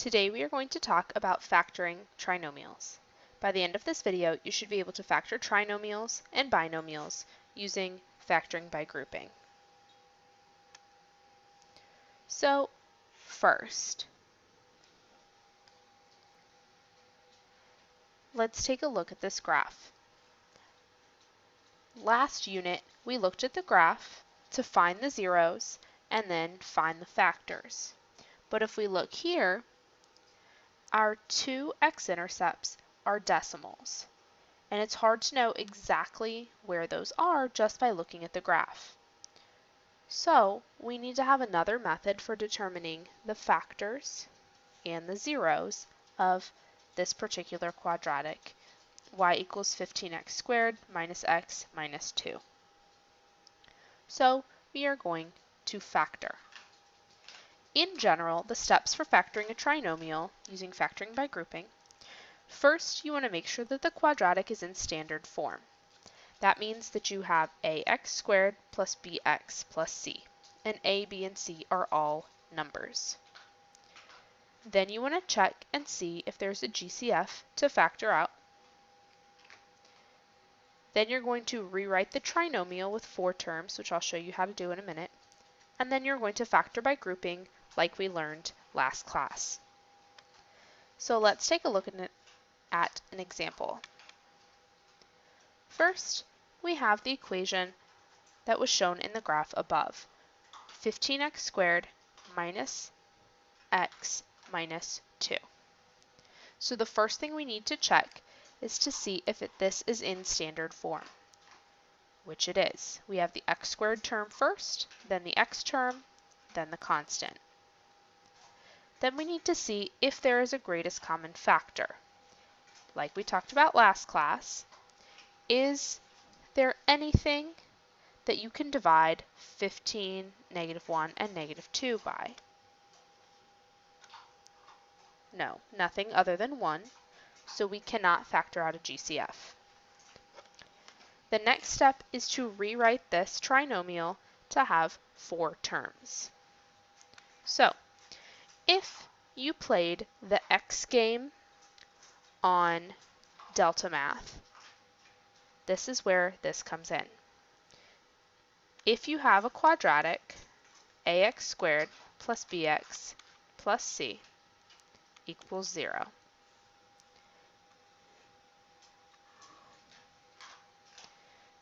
Today we are going to talk about factoring trinomials. By the end of this video, you should be able to factor trinomials and binomials using factoring by grouping. So first, let's take a look at this graph. Last unit, we looked at the graph to find the zeros and then find the factors. But if we look here, our two x-intercepts are decimals, and it's hard to know exactly where those are just by looking at the graph. So we need to have another method for determining the factors and the zeros of this particular quadratic, y equals 15x squared minus x minus 2. So we are going to factor. In general, the steps for factoring a trinomial using factoring by grouping: first, you want to make sure that the quadratic is in standard form. That means that you have ax squared plus bx plus c, and a, b, and c are all numbers. Then you want to check and see if there's a GCF to factor out. Then you're going to rewrite the trinomial with 4 terms, which I'll show you how to do in a minute. And then you're going to factor by grouping like we learned last class. So let's take a look at an example. First, we have the equation that was shown in the graph above, 15x squared minus x minus 2. So the first thing we need to check is to see if this is in standard form, which it is. We have the x squared term first, then the x term, then the constant. Then we need to see if there is a greatest common factor. Like we talked about last class, is there anything that you can divide 15, -1, and -2 by? No, nothing other than 1, so we cannot factor out a GCF. The next step is to rewrite this trinomial to have 4 terms. So, if you played the X game on Delta Math, this is where this comes in. If you have a quadratic, ax squared plus bx plus c equals 0.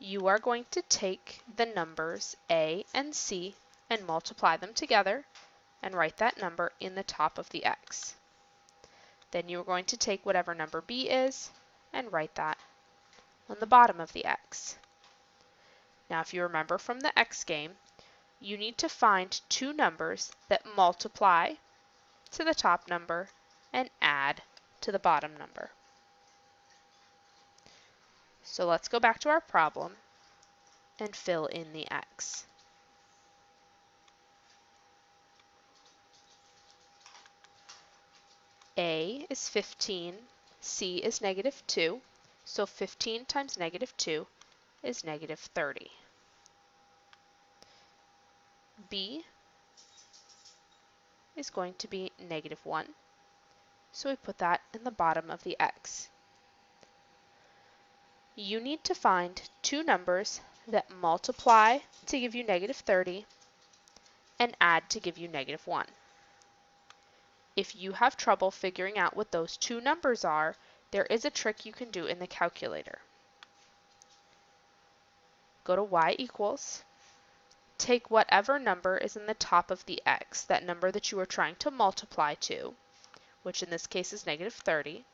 You are going to take the numbers a and c and multiply them together and write that number in the top of the x. Then you are going to take whatever number b is and write that on the bottom of the x. Now, if you remember from the x game, you need to find two numbers that multiply to the top number and add to the bottom number. So let's go back to our problem and fill in the x. A is 15, c is -2, so 15 times -2 is -30. B is going to be -1, so we put that in the bottom of the x. You need to find two numbers that multiply to give you -30 and add to give you -1. If you have trouble figuring out what those two numbers are, there is a trick you can do in the calculator. Go to y equals, take whatever number is in the top of the x, that number that you are trying to multiply to, which in this case is -30,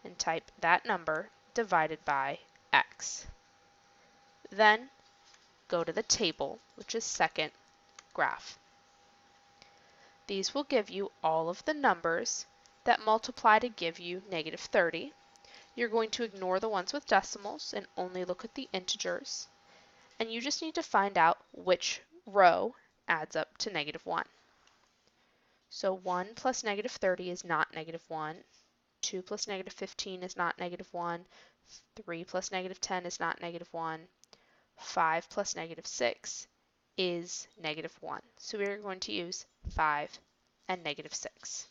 and type that number divided by x. Then go to the table, which is second graph. These will give you all of the numbers that multiply to give you -30. You're going to ignore the ones with decimals and only look at the integers. And you just need to find out which row adds up to -1. So 1 plus -30 is not -1. 2 plus -15 is not -1. 3 plus -10 is not -1. 5 plus -6 is -1. So we're going to use 5 and negative 6.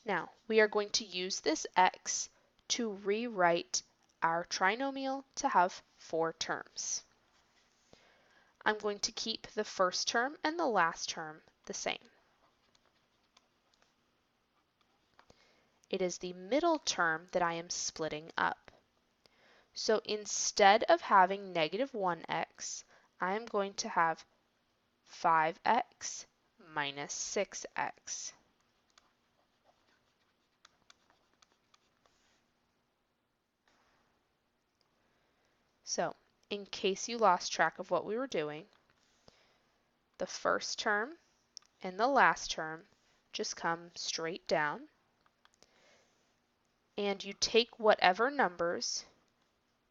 Now, we are going to use this x to rewrite our trinomial to have 4 terms. I'm going to keep the first term and the last term the same. It is the middle term that I am splitting up. So instead of having negative 1x, I am going to have 5x minus 6x. So, in case you lost track of what we were doing, the first term and the last term just come straight down, and you take whatever numbers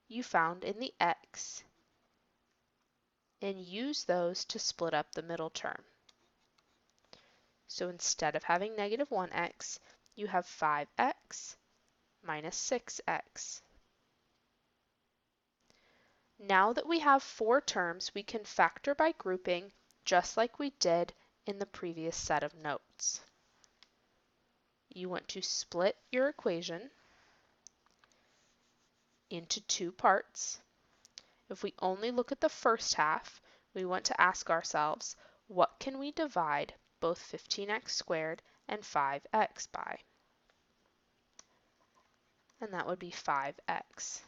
you found in the x and use those to split up the middle term. So instead of having negative 1x, you have 5x minus 6x. Now that we have 4 terms, we can factor by grouping just like we did in the previous set of notes. You want to split your equation into 2 parts. If we only look at the first half, we want to ask ourselves, what can we divide both 15x squared and 5x by? And that would be 5x.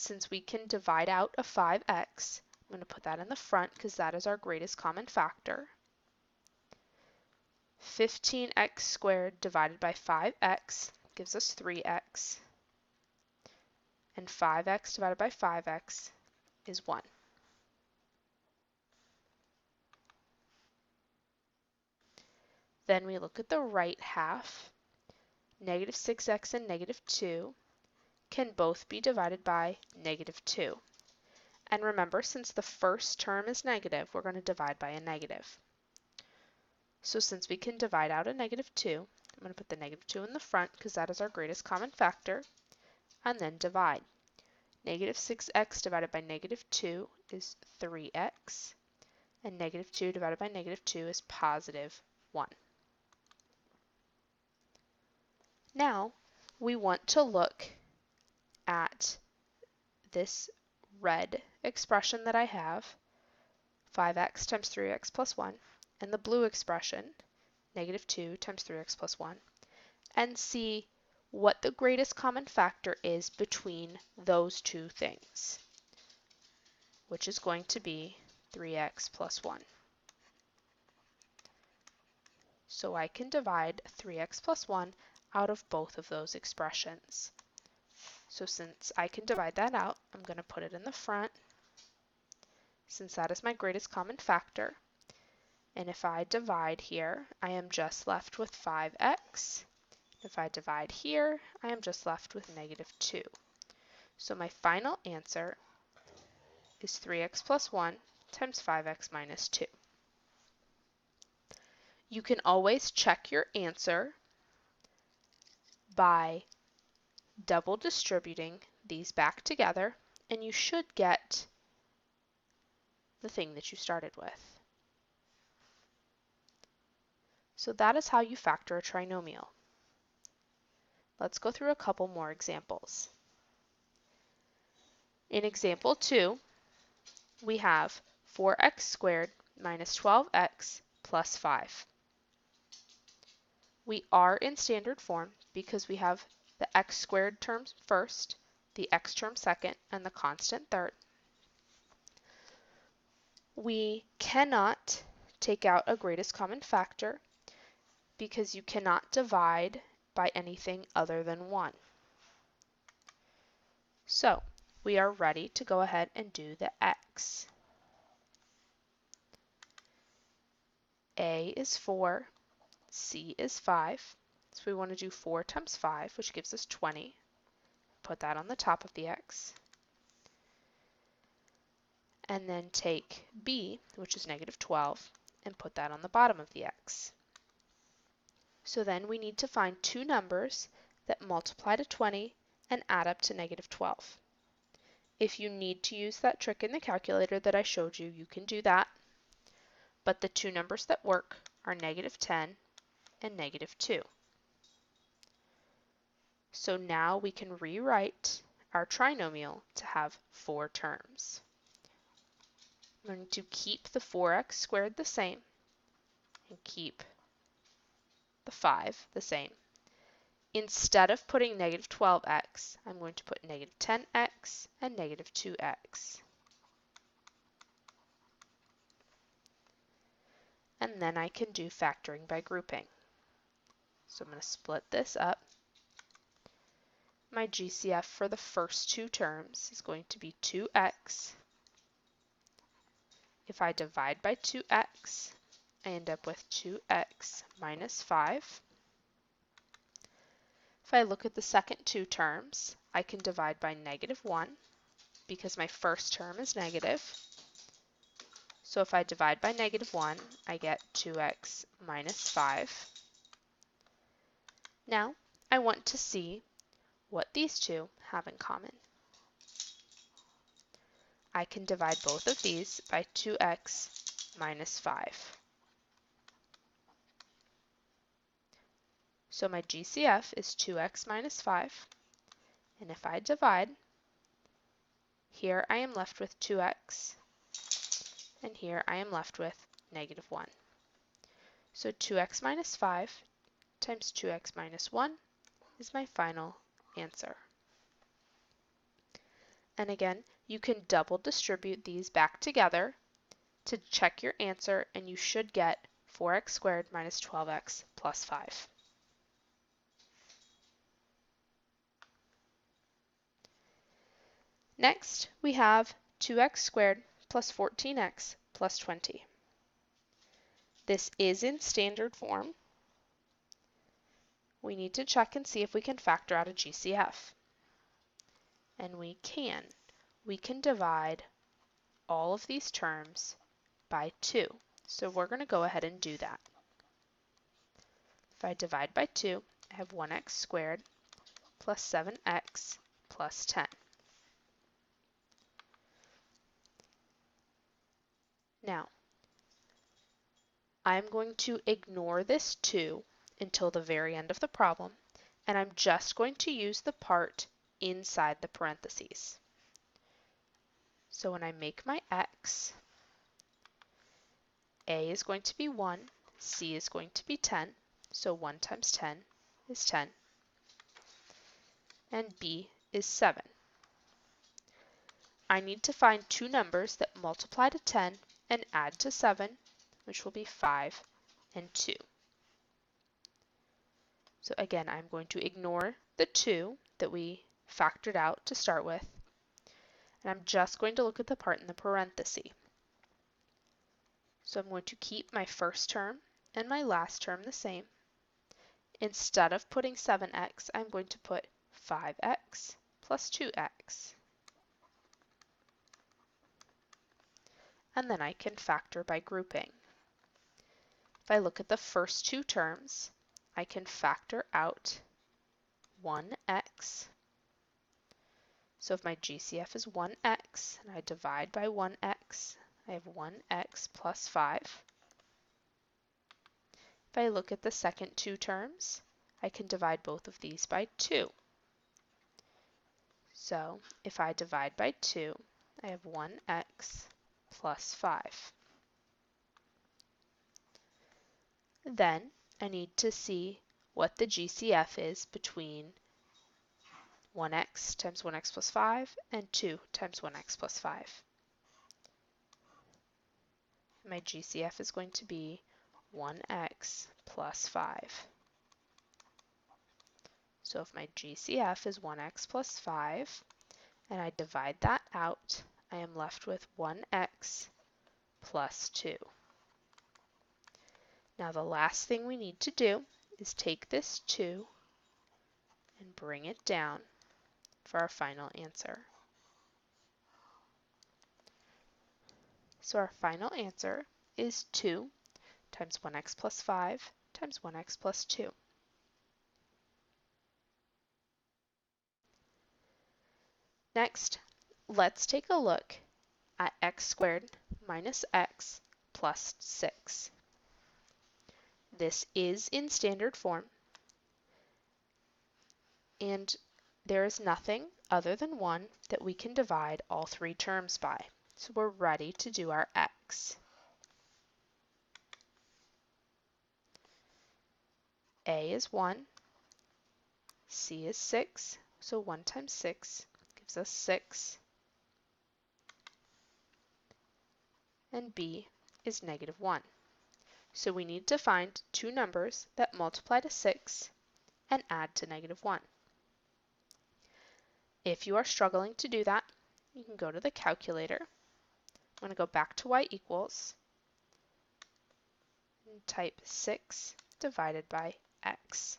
Since we can divide out a 5x, I'm going to put that in the front because that is our greatest common factor. 15x squared divided by 5x gives us 3x. And 5x divided by 5x is 1. Then we look at the right half. Negative 6x and negative 2 can both be divided by negative 2. And remember, since the first term is negative, we're going to divide by a negative. So since we can divide out a negative 2, I'm going to put the negative 2 in the front because that is our greatest common factor, and then divide. Negative 6x divided by negative 2 is 3x, and negative 2 divided by negative 2 is positive 1. Now, we want to look at this red expression that I have, 5x times 3x plus 1, and the blue expression, negative 2 times 3x plus 1, and see what the greatest common factor is between those two things, which is going to be 3x plus 1. So I can divide 3x plus 1 out of both of those expressions. So since I can divide that out, I'm going to put it in the front, since that is my greatest common factor. And if I divide here, I am just left with 5x. If I divide here, I am just left with negative 2. So my final answer is 3x plus 1 times 5x minus 2. You can always check your answer by double distributing these back together, and you should get the thing that you started with. So that is how you factor a trinomial. Let's go through a couple more examples. In example 2, we have 4x squared minus 12x plus 5. We are in standard form because we have the x squared terms first, the x term second, and the constant third. We cannot take out a greatest common factor because you cannot divide by anything other than 1. So we are ready to go ahead and do the x. A is 4, C is 5. So we want to do 4 times 5, which gives us 20. Put that on the top of the x. And then take B, which is negative 12, and put that on the bottom of the x. So then we need to find two numbers that multiply to 20 and add up to negative 12. If you need to use that trick in the calculator that I showed you, you can do that. But the two numbers that work are -10 and -2. So now we can rewrite our trinomial to have 4 terms. I'm going to keep the 4x squared the same and keep the 5 the same. Instead of putting -12x, I'm going to put -10x and -2x. And then I can do factoring by grouping. So I'm going to split this up. My GCF for the first two terms is going to be 2x. If I divide by 2x, I end up with 2x minus 5. If I look at the second two terms, I can divide by -1 because my first term is negative. So if I divide by -1, I get 2x minus 5. Now I want to see what these two have in common. I can divide both of these by 2x minus 5. So my GCF is 2x minus 5. And if I divide, here I am left with 2x, and here I am left with -1. So 2x minus 5 times 2x minus 1 is my final answer. And again, you can double distribute these back together to check your answer, and you should get 4x squared minus 12x plus 5. Next, we have 2x squared plus 14x plus 20. This is in standard form. We need to check and see if we can factor out a GCF. And we can. We can divide all of these terms by 2. So we're going to go ahead and do that. If I divide by 2, I have 1x squared plus 7x plus 10. Now, I'm going to ignore this 2 until the very end of the problem, and I'm just going to use the part inside the parentheses. So when I make my x, a is going to be 1, c is going to be 10, so 1 times 10 is 10, and b is 7. I need to find two numbers that multiply to 10 and add to 7, which will be 5 and 2. So again, I'm going to ignore the 2 that we factored out to start with, and I'm just going to look at the part in the parenthesis. So I'm going to keep my first term and my last term the same. Instead of putting 7x, I'm going to put 5x plus 2x. And then I can factor by grouping. If I look at the first two terms, I can factor out 1x. So if my GCF is 1x and I divide by 1x, I have 1x plus 5. If I look at the second two terms, I can divide both of these by 2. So if I divide by 2, I have 1x plus 5. Then I need to see what the GCF is between 1x times 1x plus 5 and 2 times 1x plus 5. My GCF is going to be 1x plus 5. So if my GCF is 1x plus 5 and I divide that out, I am left with 1x plus 2. Now the last thing we need to do is take this 2 and bring it down for our final answer. So our final answer is 2 times 1x plus 5 times 1x plus 2. Next, Let's take a look at x squared minus x plus 6. This is in standard form, and there is nothing other than 1 that we can divide all three terms by. So we're ready to do our x. A is 1, C is 6, so 1 times 6 gives us 6, and B is negative 1. So we need to find two numbers that multiply to 6 and add to negative 1. If you are struggling to do that, you can go to the calculator. I'm going to go back to y equals and type 6 divided by x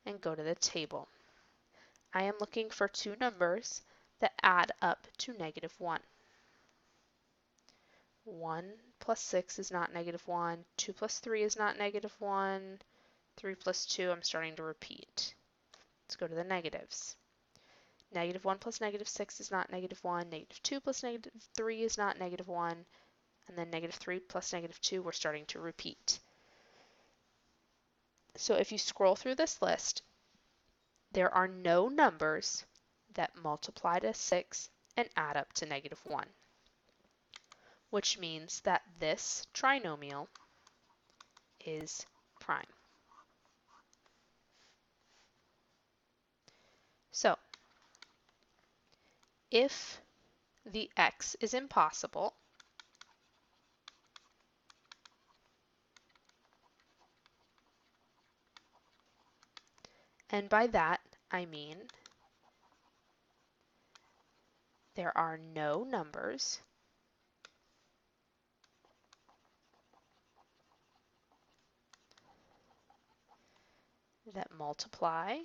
and go to the table. I am looking for two numbers that add up to negative 1. 1 plus 6 is not negative 1, 2 plus 3 is not negative 1, 3 plus 2, I'm starting to repeat. Let's go to the negatives. Negative 1 plus negative 6 is not negative 1, negative 2 plus negative 3 is not negative 1, and then negative 3 plus negative 2, we're starting to repeat. So if you scroll through this list, there are no numbers that multiply to 6 and add up to negative 1, which means that this trinomial is prime. So if the x is impossible, and by that I mean there are no numbers that multiply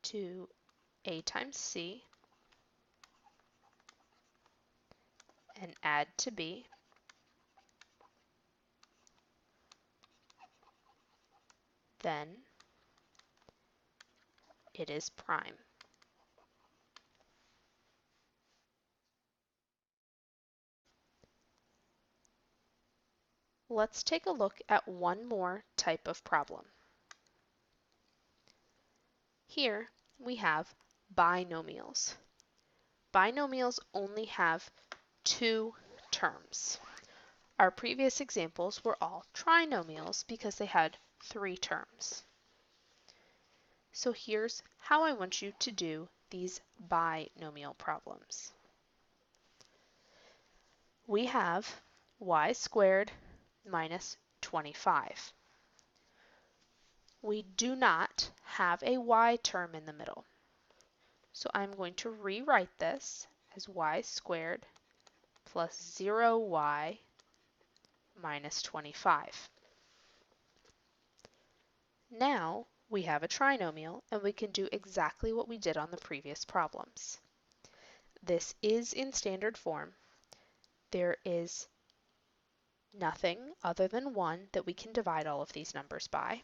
to a times c and add to b, then it is prime. Let's take a look at one more type of problem. Here we have binomials. Binomials only have two terms. Our previous examples were all trinomials because they had three terms. So here's how I want you to do these binomial problems. We have y squared minus 25. We do not have a y term in the middle. So I'm going to rewrite this as y squared plus 0y minus 25. Now we have a trinomial and we can do exactly what we did on the previous problems. This is in standard form. There is nothing other than 1 that we can divide all of these numbers by.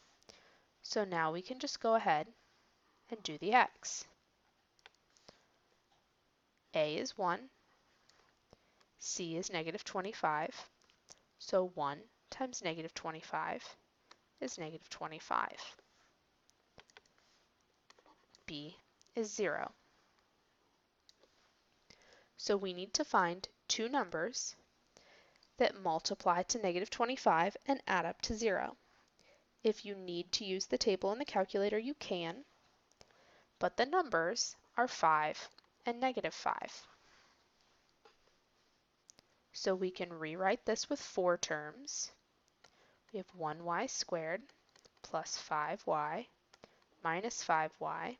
So now we can just go ahead and do the x. A is 1, C is negative 25, so 1 times negative 25 is negative 25. B is 0. So we need to find two numbers that multiply to negative 25 and add up to 0. If you need to use the table in the calculator, you can, but the numbers are 5 and negative 5. So we can rewrite this with four terms. We have 1y squared plus 5y minus 5y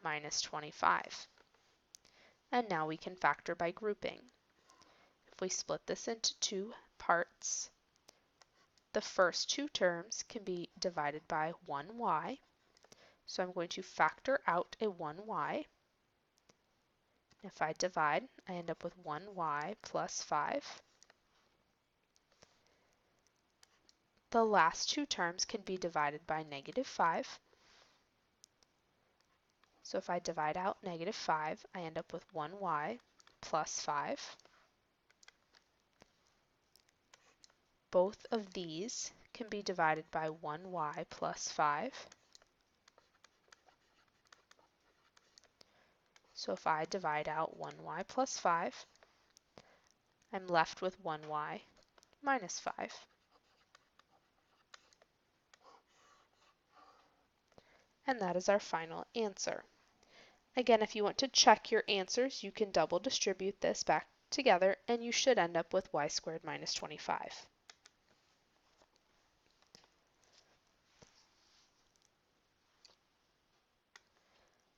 minus 25. And now we can factor by grouping. If we split this into two parts, the first two terms can be divided by 1y. So I'm going to factor out a 1y. If I divide, I end up with 1y plus 5. The last two terms can be divided by negative 5. So if I divide out negative 5, I end up with 1y plus 5. Both of these can be divided by 1y plus 5. So if I divide out 1y plus 5, I'm left with 1y minus 5. And that is our final answer. Again, if you want to check your answers, you can double distribute this back together, and you should end up with y squared minus 25.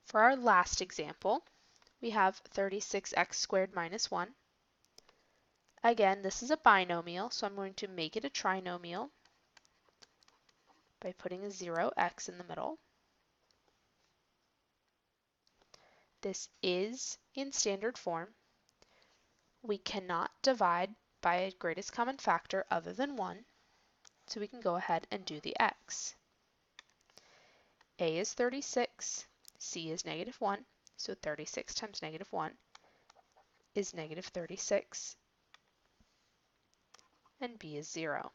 For our last example, we have 36x squared minus 1. Again, this is a binomial, so I'm going to make it a trinomial by putting a 0x in the middle. This is in standard form. We cannot divide by a greatest common factor other than 1, so we can go ahead and do the x. A is 36, C is negative 1, so 36 times negative 1 is negative 36, and B is 0.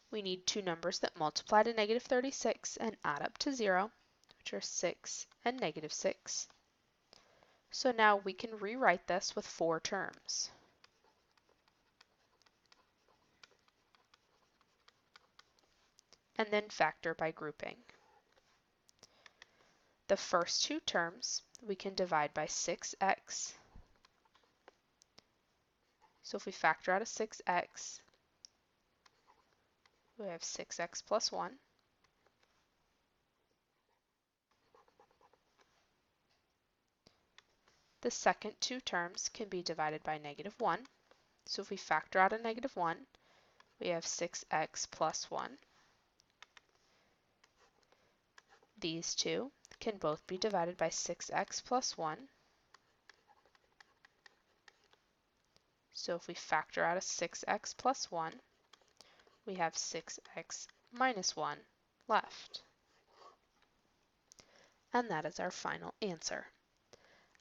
We need two numbers that multiply to negative 36 and add up to 0, which are 6 and negative 6. So now we can rewrite this with 4 terms. And then factor by grouping. The first two terms we can divide by 6x. So if we factor out a 6x, we have 6x plus 1. The second two terms can be divided by negative 1. So if we factor out a negative 1, we have 6x plus 1. These two can both be divided by 6x plus 1. So if we factor out a 6x plus 1, we have 6x minus 1 left. And that is our final answer.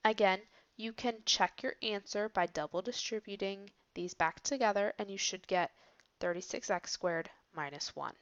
Again, you can check your answer by double distributing these back together, and you should get 36x squared minus 1.